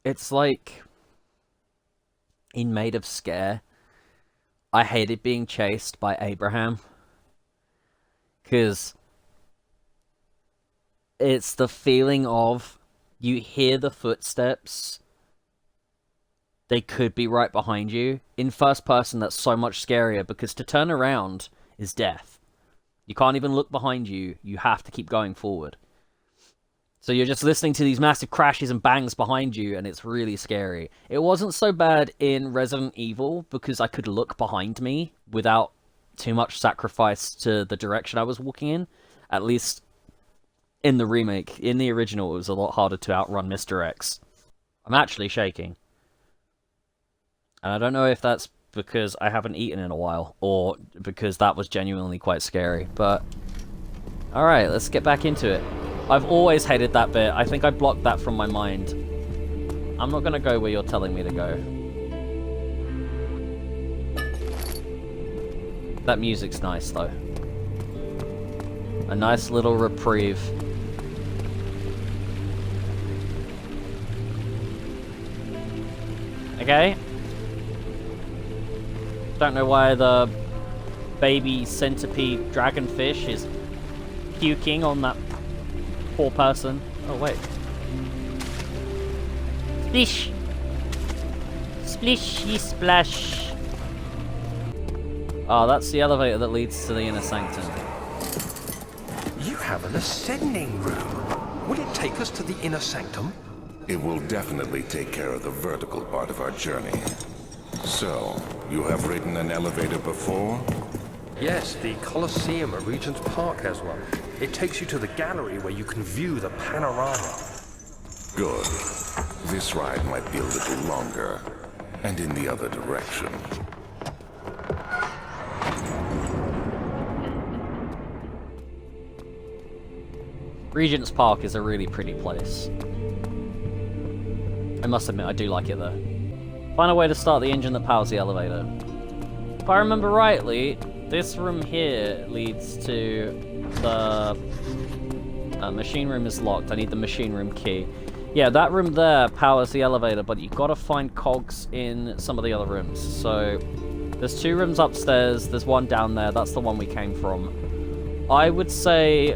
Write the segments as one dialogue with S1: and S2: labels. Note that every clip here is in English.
S1: It's like in Made of Scare, I hated being chased by Abraham. Because it's the feeling of you hear the footsteps, they could be right behind you. In first person, that's so much scarier because to turn around is death. You can't even look behind you, you have to keep going forward. So you're just listening to these massive crashes and bangs behind you, and it's really scary. It wasn't so bad in Resident Evil because I could look behind me without too much sacrifice to the direction I was walking in. At least in the remake. In the original, it was a lot harder to outrun Mr. X. I'm actually shaking. And I don't know if that's because I haven't eaten in a while, or because that was genuinely quite scary, but... Alright, let's get back into it. I've always hated that bit. I think I blocked that from my mind. I'm not gonna go where you're telling me to go. That music's nice, though. A nice little reprieve. Okay. Don't know why the baby centipede dragonfish is puking on that poor person. Oh, wait. Splish! Splishy splash! Oh, that's the elevator that leads to the inner sanctum.
S2: You have an ascending room. Will it take us to the inner sanctum?
S3: It will definitely take care of the vertical part of our journey. So, you have ridden an elevator before?
S2: Yes, the Colosseum at Regent's Park has one. It takes you to the gallery where you can view the panorama.
S3: Good. This ride might be a little longer, and in the other direction.
S1: Regent's Park is a really pretty place. I must admit, I do like it though. Find a way to start the engine that powers the elevator. If I remember rightly, this room here leads to the... machine room is locked. I need the machine room key. Yeah, that room there powers the elevator, but you've got to find cogs in some of the other rooms. So, there's 2 rooms upstairs, there's one down there, that's the one we came from. I would say...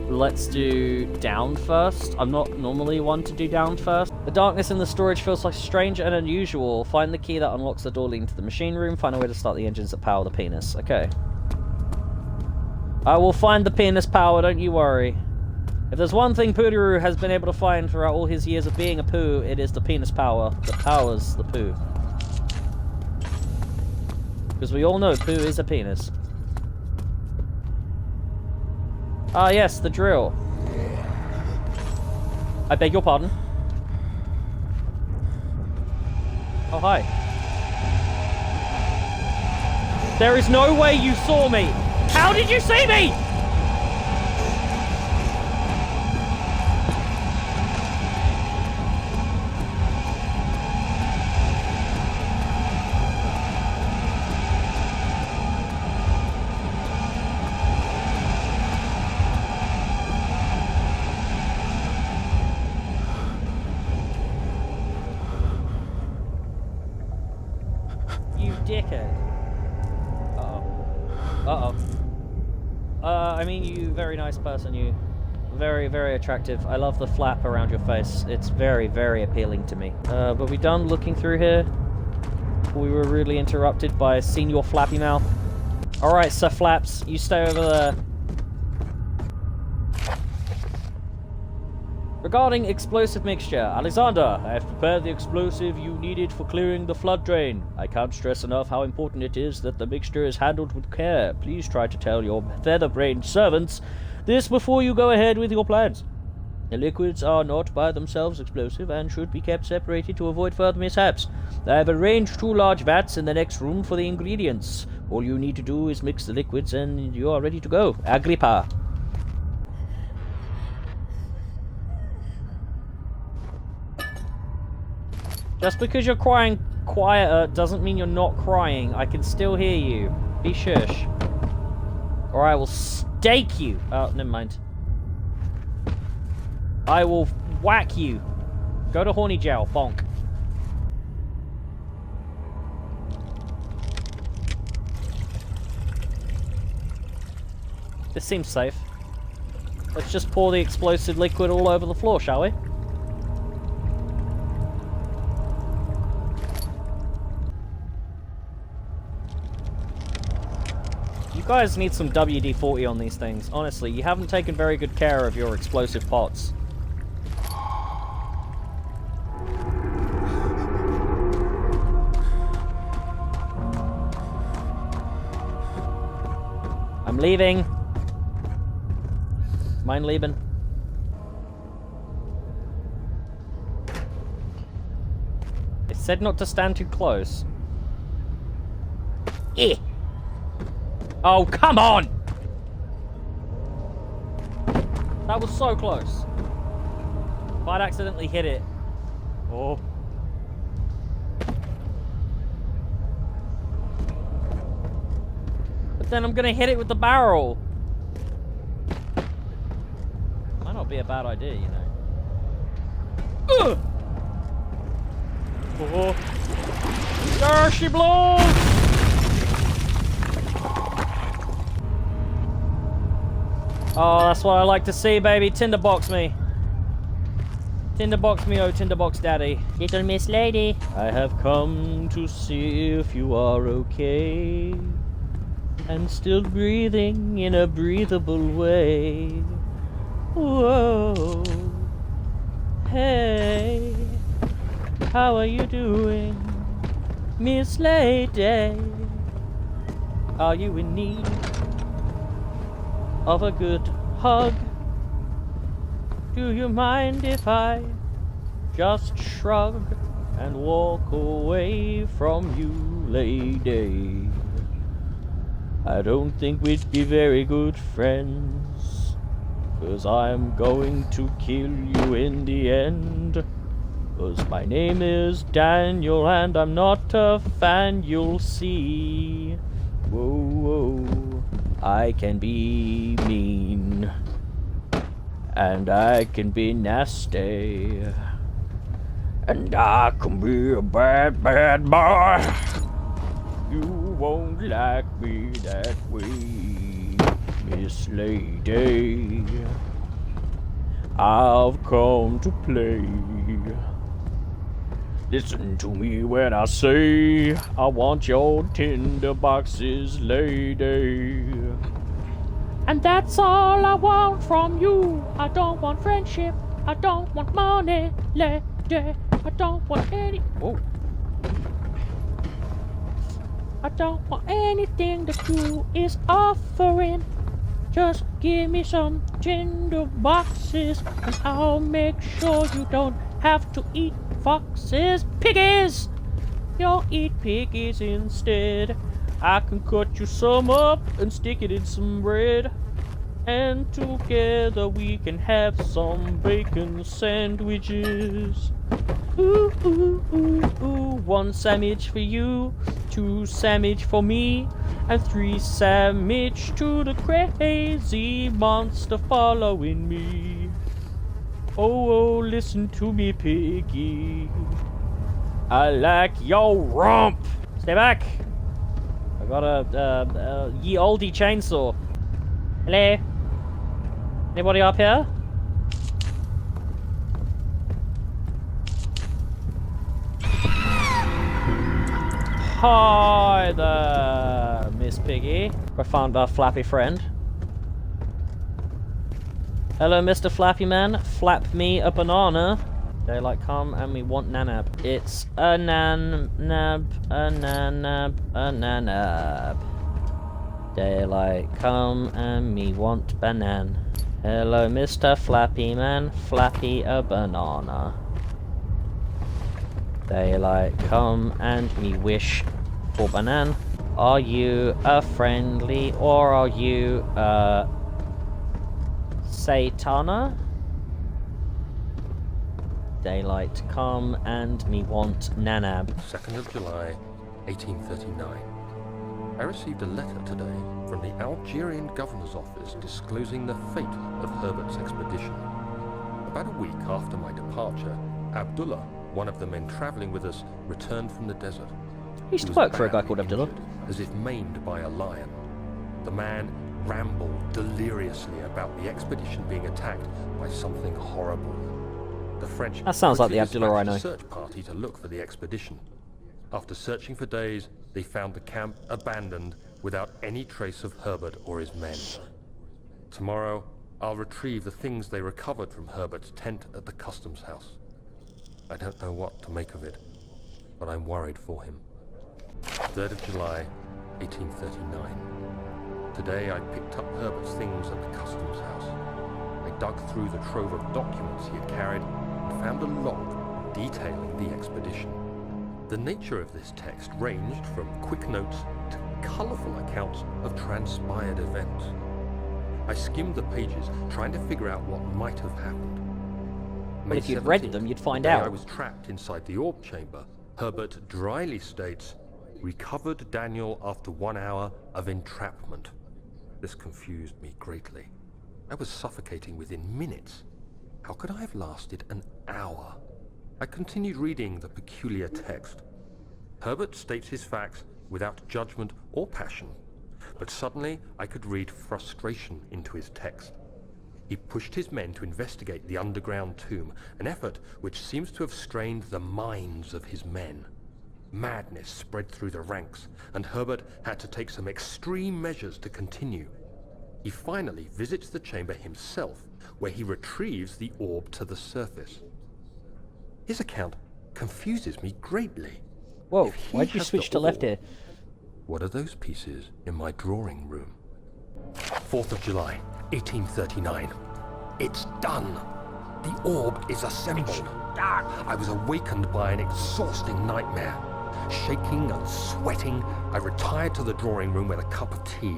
S1: let's do down first. I'm not normally one to do down first. The darkness in the storage feels like strange and unusual. Find the key that unlocks the door leading to the machine room. Find a way to start the engines that power the penis. Okay. I will find the penis power, don't you worry. If there's one thing Pooderoo has been able to find throughout all his years of being a poo, it is the penis power that powers the poo. Because we all know poo is a penis. Ah, yes, the drill. I beg your pardon. Oh, hi. There is no way you saw me! How did you see me?! Dickhead. Uh-oh. Uh-oh. I mean, you very nice person, you. Very, very attractive. I love the flap around your face. It's very, very appealing to me. But we done looking through here? We were rudely interrupted by Senior Flappy Mouth. Alright, Sir Flaps, you stay over there. Regarding explosive mixture, Alexander, I have prepared the explosive you needed for clearing the flood drain. I can't stress enough how important it is that the mixture is handled with care. Please try to tell your feather-brained servants this before you go ahead with your plans. The liquids are not by themselves explosive and should be kept separated to avoid further mishaps. I have arranged 2 large vats in the next room for the ingredients. All you need to do is mix the liquids and you are ready to go. Agrippa. Just because you're crying quieter doesn't mean you're not crying. I can still hear you. Be shush. Or I will stake you. Oh, never mind. I will whack you. Go to horny jail. Bonk. This seems safe. Let's just pour the explosive liquid all over the floor, shall we? You guys need some WD-40 on these things. Honestly, you haven't taken very good care of your explosive pots. I'm leaving. Mind leaving? They said not to stand too close. Eh. Oh, come on! That was so close. If I'd accidentally hit it. Oh. But then I'm gonna hit it with the barrel. Might not be a bad idea, you know. Ugh! Oh. There she blows! Oh, that's what I like to see, baby. Tinderbox me. Tinderbox me, oh tinderbox daddy. Little Miss Lady. I have come to see if you are okay. And still breathing in a breathable way. Whoa. Hey. How are you doing, Miss Lady? Are you in need of a good hug? Do you mind if I just shrug and walk away from you, lady? I don't think we'd be very good friends, 'cause I'm going to kill you in the end. 'Cause my name is Daniel and I'm not a fan, you'll see. Whoa, whoa. I can be mean, and I can be nasty, and I can be a bad, bad boy. You won't like me that way, Miss Lady. I've come to play. Listen to me when I say I want your tinder boxes, lady. And that's all I want from you. I don't want friendship. I don't want money, lady. I don't want any... Whoa. I don't want anything that you is offering. Just give me some tinder boxes and I'll make sure you don't have to eat foxes. Piggies! You'll eat piggies instead. I can cut you some up and stick it in some bread. And together we can have some bacon sandwiches. Ooh, ooh, ooh, ooh. 1 sandwich for you, 2 sandwich for me, and 3 sandwich to the crazy monster following me. Oh, oh, listen to me, piggy. I like your rump. Stay back. I got a ye oldie chainsaw. Hello? Anybody up here? Hi there, Miss Piggy. I found our flappy friend. Hello, Mr. Flappy Man. Flap me a banana. Daylight come and we want nanab. It's a nanab, a nanab, a nanab. Daylight come and me want banan. Hello, Mr. Flappy Man. Flappy a banana. Daylight come and me wish for banan. Are you a friendly or are you a Satana? Daylight come and me want nanab.
S2: 2nd of July, 1839. I received a letter today from the Algerian governor's office disclosing the fate of Herbert's expedition. About a week after my departure, Abdullah, one of the men traveling with us, returned from the desert.
S1: I used
S2: He
S1: to
S2: was
S1: work for a guy
S2: badly
S1: called Abdullah.
S2: injured, as if maimed by a lion. The man rambled deliriously about the expedition being attacked by something horrible. The French
S1: That sounds like
S2: quickly
S1: the Abdullah I
S2: dispatched
S1: know.
S2: a search party to look for the expedition. After searching for days, they found the camp abandoned without any trace of Herbert or his men. Tomorrow, I'll retrieve the things they recovered from Herbert's tent at the customs house. I don't know what to make of it, but I'm worried for him. 3rd of July, 1839. Today I picked up Herbert's things at the customs house. I dug through the trove of documents he had carried and found a log detailing the expedition. The nature of this text ranged from quick notes to colourful accounts of transpired events. I skimmed the pages, trying to figure out what might have happened.
S1: Well, if you'd read them, you'd find out.
S2: I was trapped inside the orb chamber. Herbert dryly states, "Recovered Daniel after 1 hour of entrapment." This confused me greatly. I was suffocating within minutes. How could I have lasted an hour? I continued reading the peculiar text. Herbert states his facts without judgment or passion, but suddenly I could read frustration into his text. He pushed his men to investigate the underground tomb, an effort which seems to have strained the minds of his men. Madness spread through the ranks, and Herbert had to take some extreme measures to continue. He finally visits the chamber himself, where he retrieves the orb to the surface. His account confuses me greatly.
S1: Whoa,
S2: If he
S1: why'd you
S2: has
S1: switch
S2: the
S1: to left
S2: orb,
S1: here?
S2: What are those pieces in my drawing room? 4th of July, 1839. It's done. The orb is assembled. I was awakened by an exhausting nightmare. Shaking and sweating, I retired to the drawing room with a cup of tea.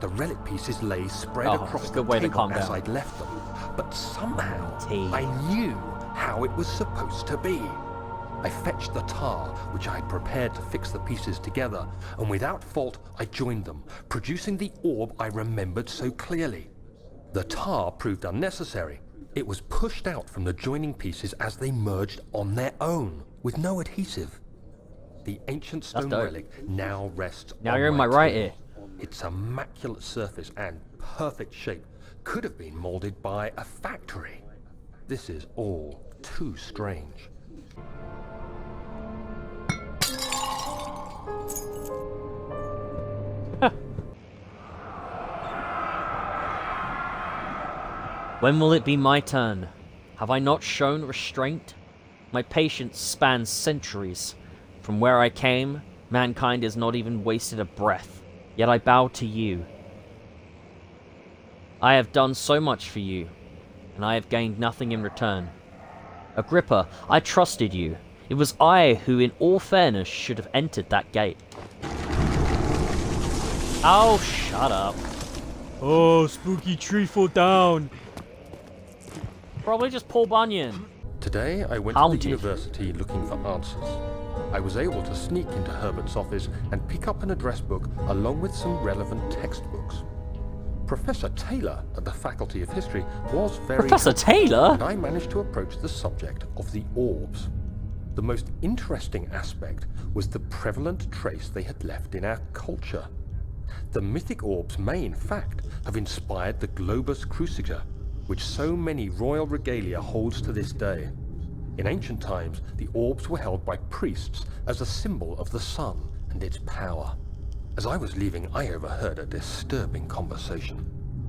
S2: The relic pieces lay spread across the
S1: good way to
S2: table
S1: calm
S2: as
S1: down.
S2: I'd left them, but somehow
S1: Tea.
S2: I knew how it was supposed to be. I fetched the tar, which I had prepared to fix the pieces together, and without fault I joined them, producing the orb I remembered so clearly. The tar proved unnecessary. It was pushed out from the joining pieces as they merged on their own, with no adhesive. The ancient stone
S1: dope.
S2: relic now rests
S1: Now
S2: on
S1: you're in my
S2: my
S1: right
S2: table.
S1: ear.
S2: Its immaculate surface and perfect shape could have been molded by a factory. This is all too strange.
S1: When will it be my turn? Have I not shown restraint? My patience spans centuries. From where I came, mankind has not even wasted a breath. Yet I bow to you. I have done so much for you, and I have gained nothing in return. Agrippa, I trusted you. It was I who, in all fairness, should have entered that gate. Oh, shut up. Oh, spooky tree fall down. Probably just Paul Bunyan.
S2: Today I went to
S1: Haunted.
S2: the university looking for answers. I was able to sneak into Herbert's office and pick up an address book along with some relevant textbooks. Professor Taylor at the Faculty of History was very
S1: Professor Taylor?
S2: and I managed to approach the subject of the orbs. The most interesting aspect was the prevalent trace they had left in our culture. The mythic orbs may, in fact, have inspired the globus cruciger, which so many royal regalia holds to this day. In ancient times, the orbs were held by priests as a symbol of the sun and its power. As I was leaving, I overheard a disturbing conversation.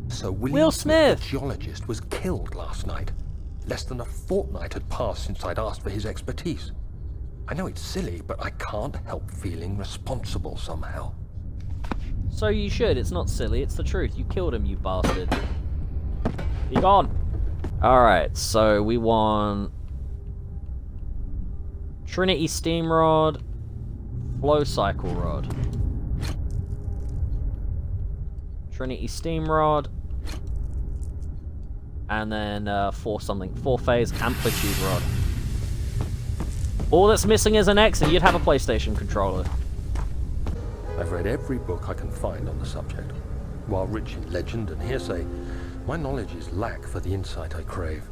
S2: Sir William
S1: Will Smith!
S2: the geologist, was killed last night. Less than a fortnight had passed since I'd asked for his expertise. I know it's silly, but I can't help feeling responsible somehow.
S1: So you should. It's not silly. It's the truth. You killed him, you bastard. Be gone. Alright, so we want Trinity Steam Rod, Flow Cycle Rod. Trinity Steam Rod. And then 4 phase Amplitude Rod. All that's missing is an X and you'd have a PlayStation controller.
S2: I've read every book I can find on the subject. While rich in legend and hearsay, my knowledge is lack for the insight I crave.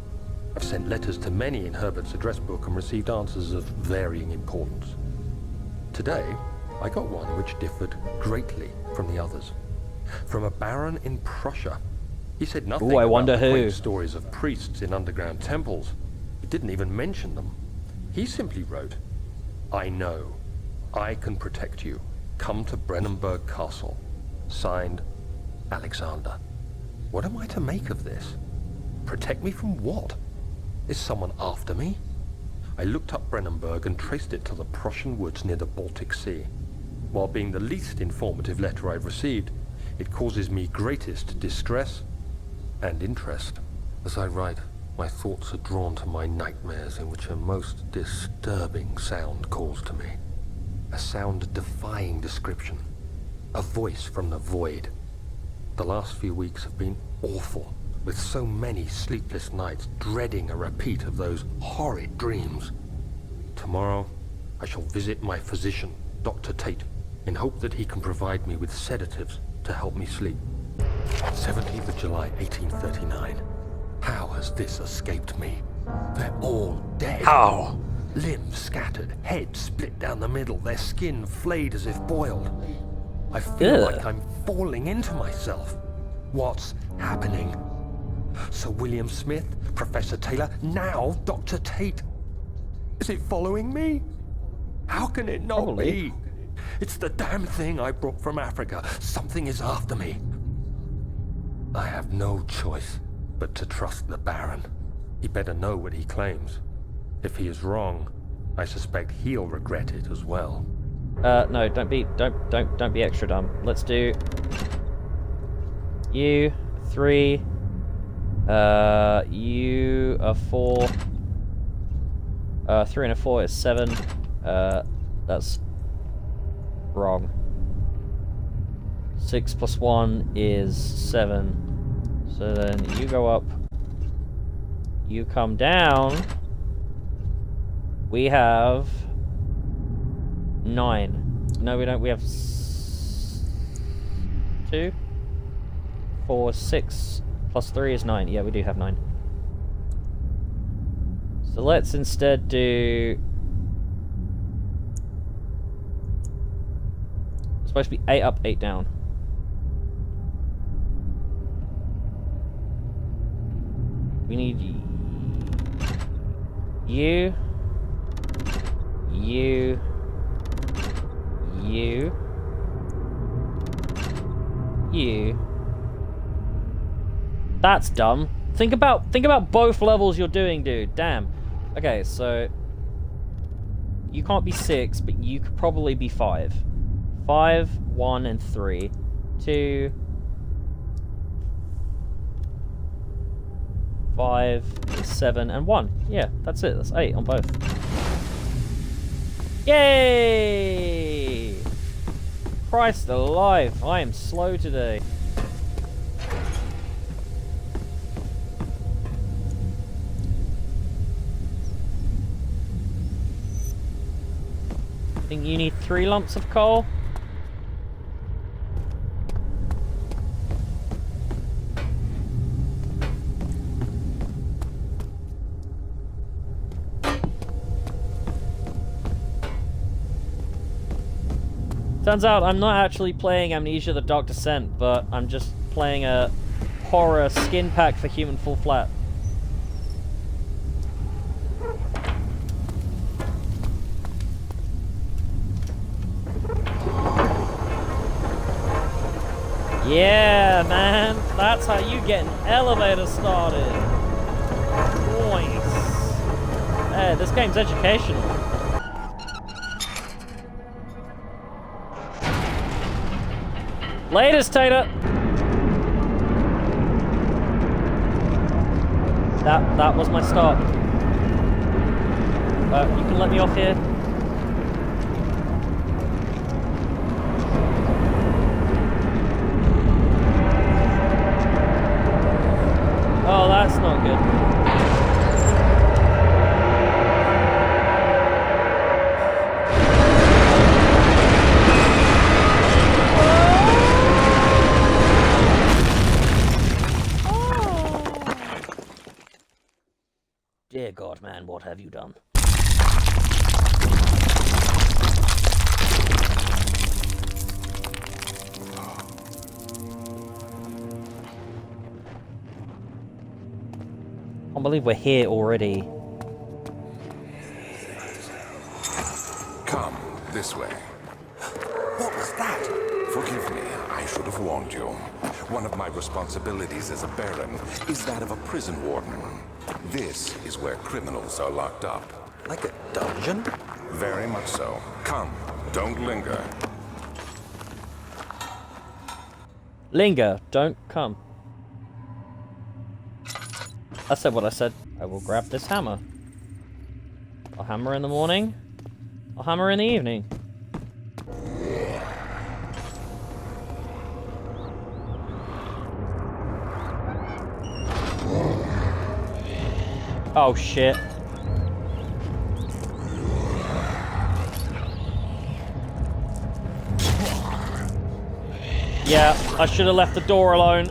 S2: I've sent letters to many in Herbert's address book and received answers of varying importance. Today, I got one which differed greatly from the others. From a baron in Prussia. He said nothing
S1: I
S2: about
S1: wonder
S2: the
S1: who.
S2: quaint stories of priests in underground temples. He didn't even mention them. He simply wrote, "I know. I can protect you. Come to Brennenburg Castle. Signed, Alexander." What am I to make of this? Protect me from what? Is someone after me? I looked up Brennenburg and traced it to the Prussian woods near the Baltic Sea. While being the least informative letter I've received, it causes me greatest distress and interest. As I write, my thoughts are drawn to my nightmares in which a most disturbing sound calls to me. A sound defying description. A voice from the void. The last few weeks have been awful, with so many sleepless nights dreading a repeat of those horrid dreams. Tomorrow, I shall visit my physician, Dr. Tate, in hope that he can provide me with sedatives to help me sleep. 17th of July, 1839. How has this escaped me? They're all dead.
S1: How?
S2: Limbs scattered, heads split down the middle, their skin flayed as if boiled. I feel
S1: Ugh.
S2: like I'm falling into myself. What's happening? Sir William Smith, Professor Taylor, now Dr. Tate. Is it following me? How can it not
S1: Probably.
S2: be? It's the damn thing I brought from Africa. Something is after me. I have no choice but to trust the Baron. He better know what he claims. If he is wrong, I suspect he'll regret it as well.
S1: No, don't be extra dumb. Let's do you 3. You a 4. 3 and a 4 is 7. That's wrong. 6 plus 1 is 7. So then you go up. You come down. We have 9. No, we don't. We have 2, 4, 6 plus 3 is 9. Yeah, we do have 9. So let's instead do. It's supposed to be 8 up, 8 down. We need you. That's dumb. Think about both levels you're doing, dude. Damn. Okay, so you can't be 6, but you could probably be 5. 5, 1, and 3. 2, 5, 7, and 1. Yeah, that's it. That's 8 on both. Yay! Christ alive, I am slow today. Think you need 3 lumps of coal? Turns out I'm not actually playing Amnesia the Dark Descent, but I'm just playing a horror skin pack for human full flat. Yeah, man, that's how you get an elevator started. Nice. Hey, this game's educational. Latest, Tater. That was my stop. You can let me off here. Oh, that's not good. Dear God, man, what have you done? I can't believe we're here already.
S3: Come, this way. What was that? Forgive me, I should have warned you. One of my responsibilities as a Baron is that of a prison warden. This is where criminals are locked up.
S4: Like a dungeon?
S3: Very much so. Come, don't linger.
S1: Linger, don't come. I said what I said. I will grab this hammer. I'll hammer in the morning. I'll hammer in the evening. Oh shit. Yeah, I should have left the door alone.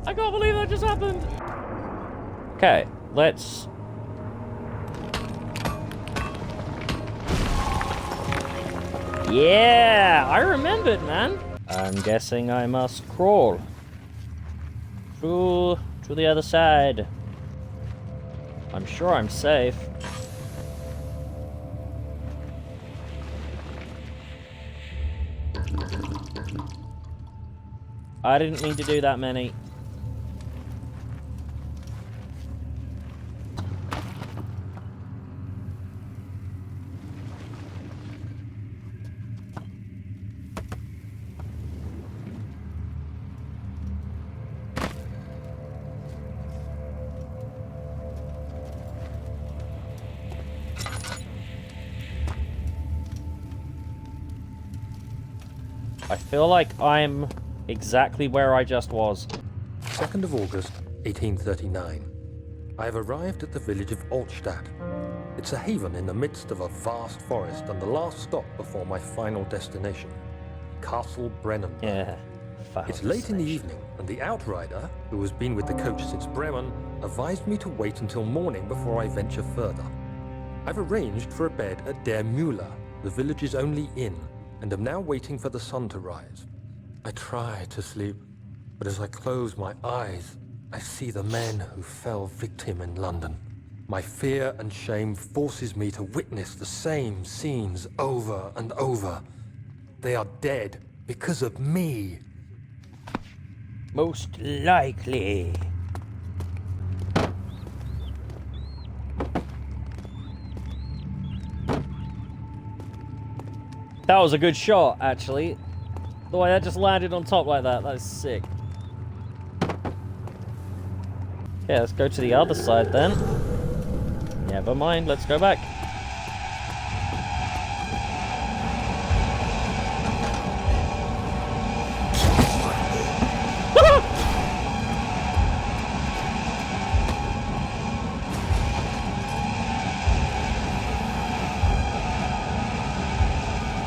S1: I can't believe that just happened. Okay, let's... Yeah, I remembered, man. I'm guessing I must crawl through to the other side. I'm sure I'm safe. I didn't mean to do that many. I feel like I'm exactly where I just was.
S2: 2nd of August, 1839. I have arrived at the village of Altstadt. It's a haven in the midst of a vast forest and the last stop before my final destination, Castle Brennenburg.
S1: Yeah.
S2: It's late in the evening, and the outrider, who has been with the coach since Bremen, advised me to wait until morning before I venture further. I've arranged for a bed at Der Müller, the village's only inn, and am now waiting for the sun to rise. I try to sleep, but as I close my eyes, I see the men who fell victim in London. My fear and shame forces me to witness the same scenes over and over. They are dead because of me.
S1: Most likely. That was a good shot, actually. The way that just landed on top like that, that is sick. Yeah, let's go to the other side then. Never mind, let's go back.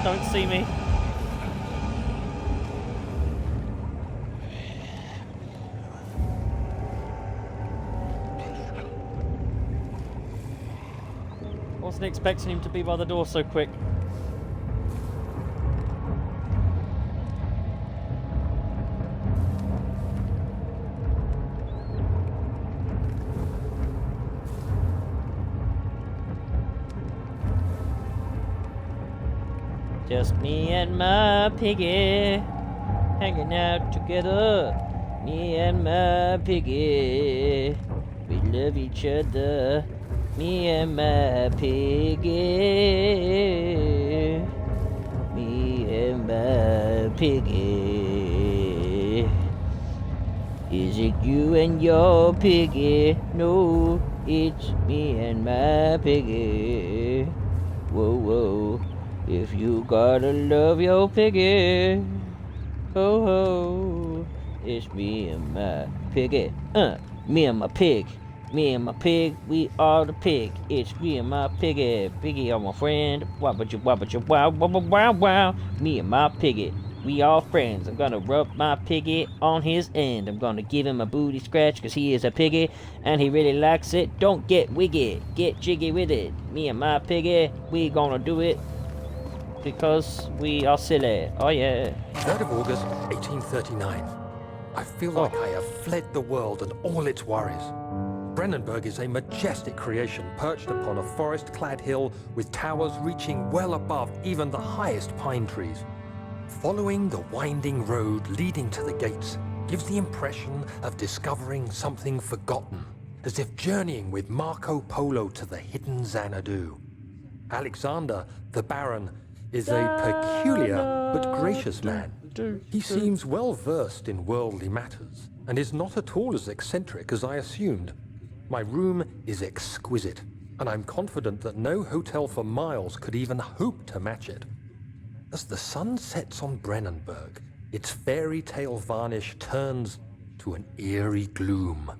S1: Don't see me. Wasn't expecting him to be by the door so quick. Just me and my Piggeh hanging out together. Me and my Piggeh, we love each other. Me and my Piggeh, me and my Piggeh. Is it you and your Piggeh? No, it's me and my Piggeh. Whoa, whoa. If you gotta love your Piggeh, ho ho, it's me and my Piggeh. Me and my pig.
S4: Me and my pig, we are the pig. It's me and my piggy. Piggy are my friend. Wow, wow, wow, wow, wow. Me and my piggy, we are friends. I'm gonna rub my piggy on his end. I'm gonna give him a booty scratch because he is a piggy and he really likes it. Don't get wiggy, get jiggy with it. Me and my piggy, we gonna do it because we are silly. Oh yeah.
S2: 3rd of August, 1839. I feel like I have fled the world and all its worries. Brennenburg is a majestic creation perched upon a forest-clad hill with towers reaching well above even the highest pine trees. Following the winding road leading to the gates gives the impression of discovering something forgotten, as if journeying with Marco Polo to the hidden Xanadu. Alexander, the Baron, is a peculiar but gracious man. He seems well versed in worldly matters and is not at all as eccentric as I assumed. My room is exquisite, and I'm confident that no hotel for miles could even hope to match it. As the sun sets on Brennenburg, its fairy tale varnish turns to an eerie gloom.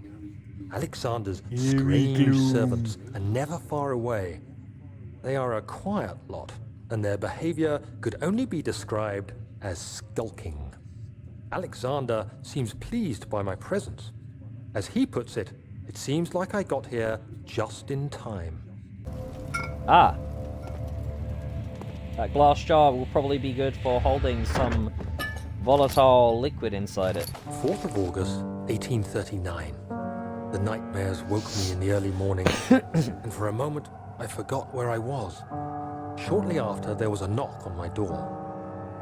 S2: Alexander's strange servants are never far away. They are a quiet lot, and their behavior could only be described as skulking. Alexander seems pleased by my presence. As he puts it, it seems like I got here just in time.
S4: Ah. That glass jar will probably be good for holding some volatile liquid inside it.
S2: 4th of August, 1839. The nightmares woke me in the early morning, and for a moment I forgot where I was. Shortly after, there was a knock on my door.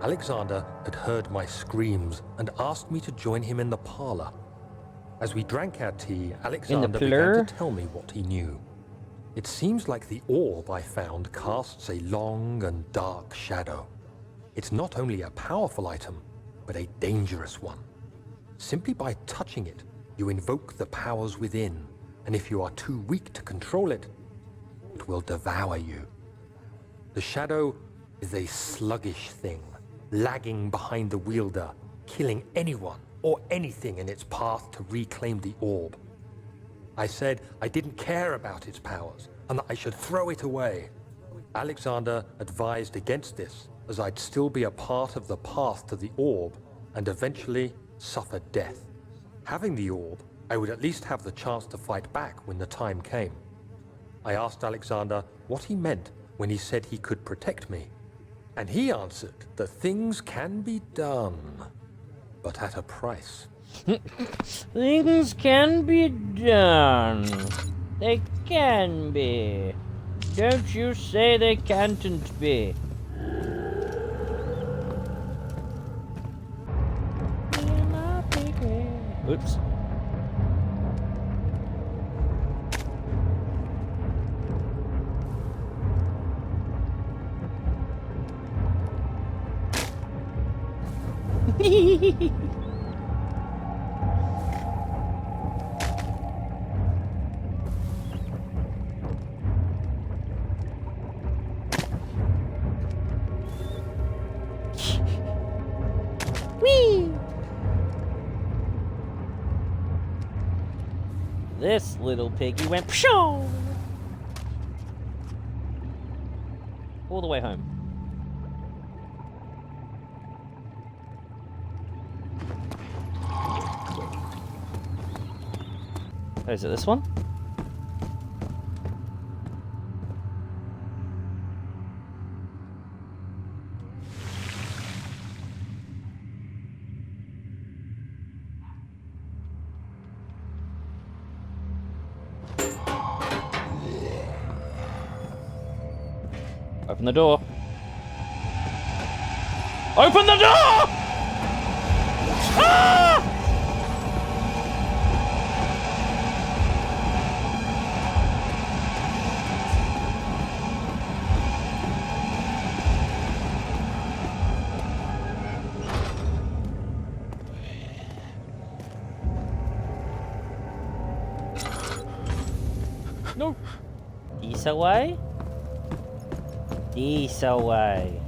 S2: Alexander had heard my screams and asked me to join him in the parlor. As we drank our tea, Alexander began to tell me what he knew. It seems like the orb I found casts a long and dark shadow. It's not only a powerful item, but a dangerous one. Simply by touching it, you invoke the powers within, and if you are too weak to control it, it will devour you. The shadow is a sluggish thing, lagging behind the wielder, killing anyone or anything in its path to reclaim the orb. I said I didn't care about its powers and that I should throw it away. Alexander advised against this, as I'd still be a part of the path to the orb and eventually suffer death. Having the orb, I would at least have the chance to fight back when the time came. I asked Alexander what he meant when he said he could protect me, and he answered that things can be done, but at a price.
S4: Things can be done. They can be. Don't you say they can't be. Oops. Whee! This little piggy went pshoo! All the way home. Oh, is it this one? Open the door. Open the door! Ah! No. This away? This away.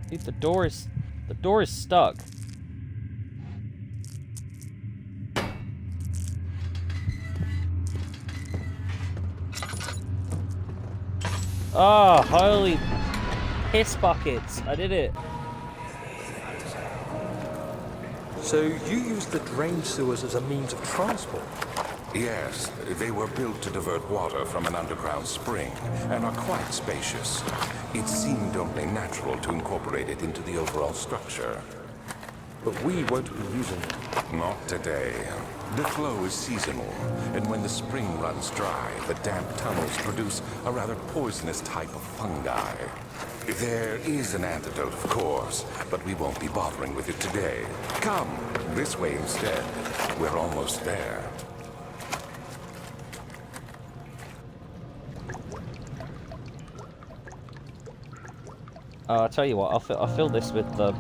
S4: Dude, the door is stuck. Oh, holy piss buckets. I did it.
S2: So you used the drain sewers as a means of transport?
S3: Yes, they were built to divert water from an underground spring and are quite spacious. It seemed only natural to incorporate it into the overall structure.
S2: But we won't be using it.
S3: Not today. The flow is seasonal, and when the spring runs dry, the damp tunnels produce a rather poisonous type of fungi. There is an antidote, of course, but we won't be bothering with it today. Come, this way instead. We're almost there.
S4: I'll tell you what, I'll fill this with the...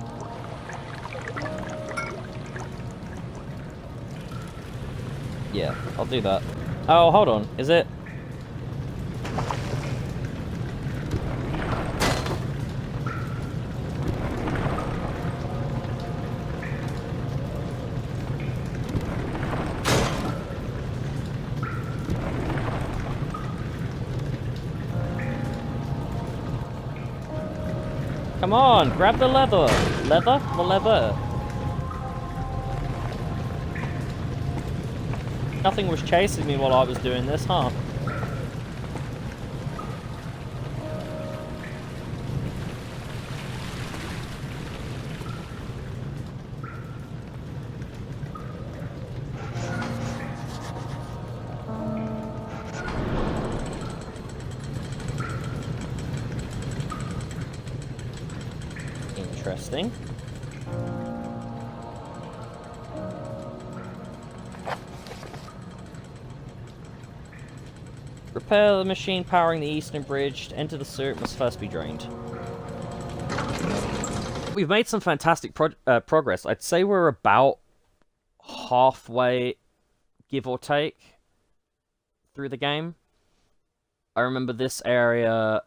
S4: Yeah, I'll do that. Oh, hold on, is it? Come on, grab the leather. Leather? The leather. Nothing was chasing me while I was doing this, huh? Interesting. Repair the machine powering the eastern bridge. To enter the sewer, it must first be drained. We've made some fantastic progress. I'd say we're about halfway, give or take, through the game. I remember this area.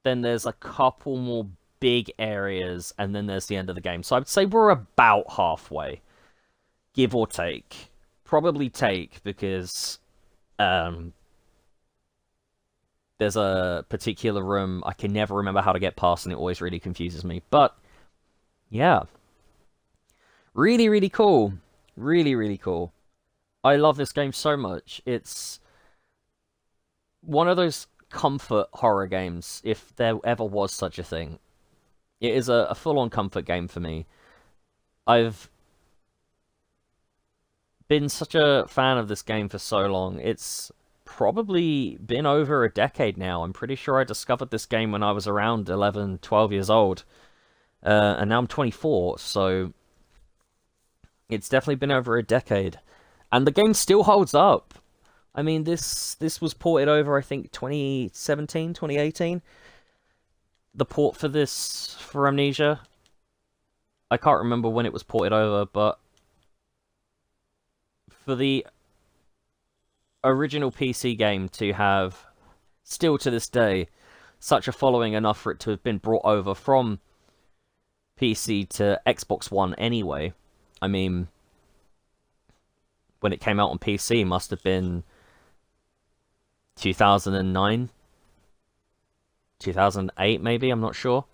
S4: Then there's a couple more big areas, and then there's the end of the game. So I'd say we're about halfway, give or take. Probably take, because there's a particular room I can never remember how to get past, and it always really confuses me. But, yeah. Really, really cool. Really, really cool. I love this game so much. It's one of those comfort horror games, if there ever was such a thing. It is a full-on comfort game for me. I've been such a fan of this game for so long. It's probably been over a decade now. I'm pretty sure I discovered this game when I was around 11, 12 years old. And now I'm 24, so it's definitely been over a decade. And the game still holds up. I mean, this was ported over, I think, 2017, 2018. The port for this, for Amnesia. I can't remember when it was ported over, but for the original PC game to have, still to this day, such a following enough for it to have been brought over from PC to Xbox One anyway. I mean, when it came out on PC, must have been 2009, 2008 maybe, I'm not sure.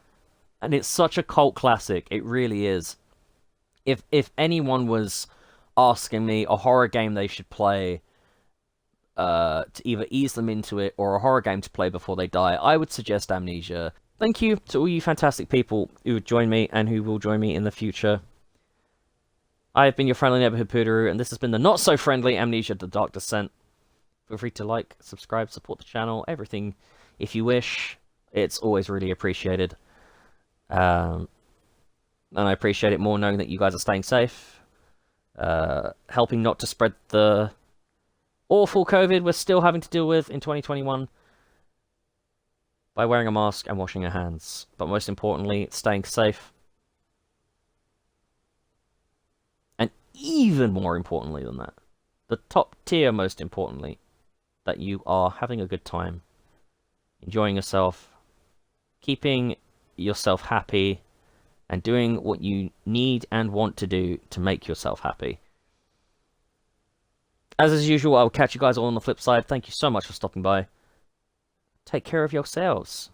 S4: And it's such a cult classic, it really is. If anyone was asking me a horror game they should play to either ease them into it or a horror game to play before they die, I would suggest Amnesia. Thank you to all you fantastic people who would join me and who will join me in the future. I have been your friendly neighborhood Pooderoo, and this has been the not-so-friendly Amnesia The Dark Descent. Feel free to like, subscribe, support the channel, everything if you wish. It's always really appreciated. And I appreciate it more knowing that you guys are staying safe. Helping not to spread the awful COVID we're still having to deal with in 2021. By wearing a mask and washing your hands. But most importantly, staying safe. And even more importantly than that, the top tier most importantly, that you are having a good time, enjoying yourself, keeping
S1: yourself happy and doing what you need and want to do to make yourself happy. As usual, I'll catch you guys all on the flip side. Thank you so much for stopping by. Take care of yourselves.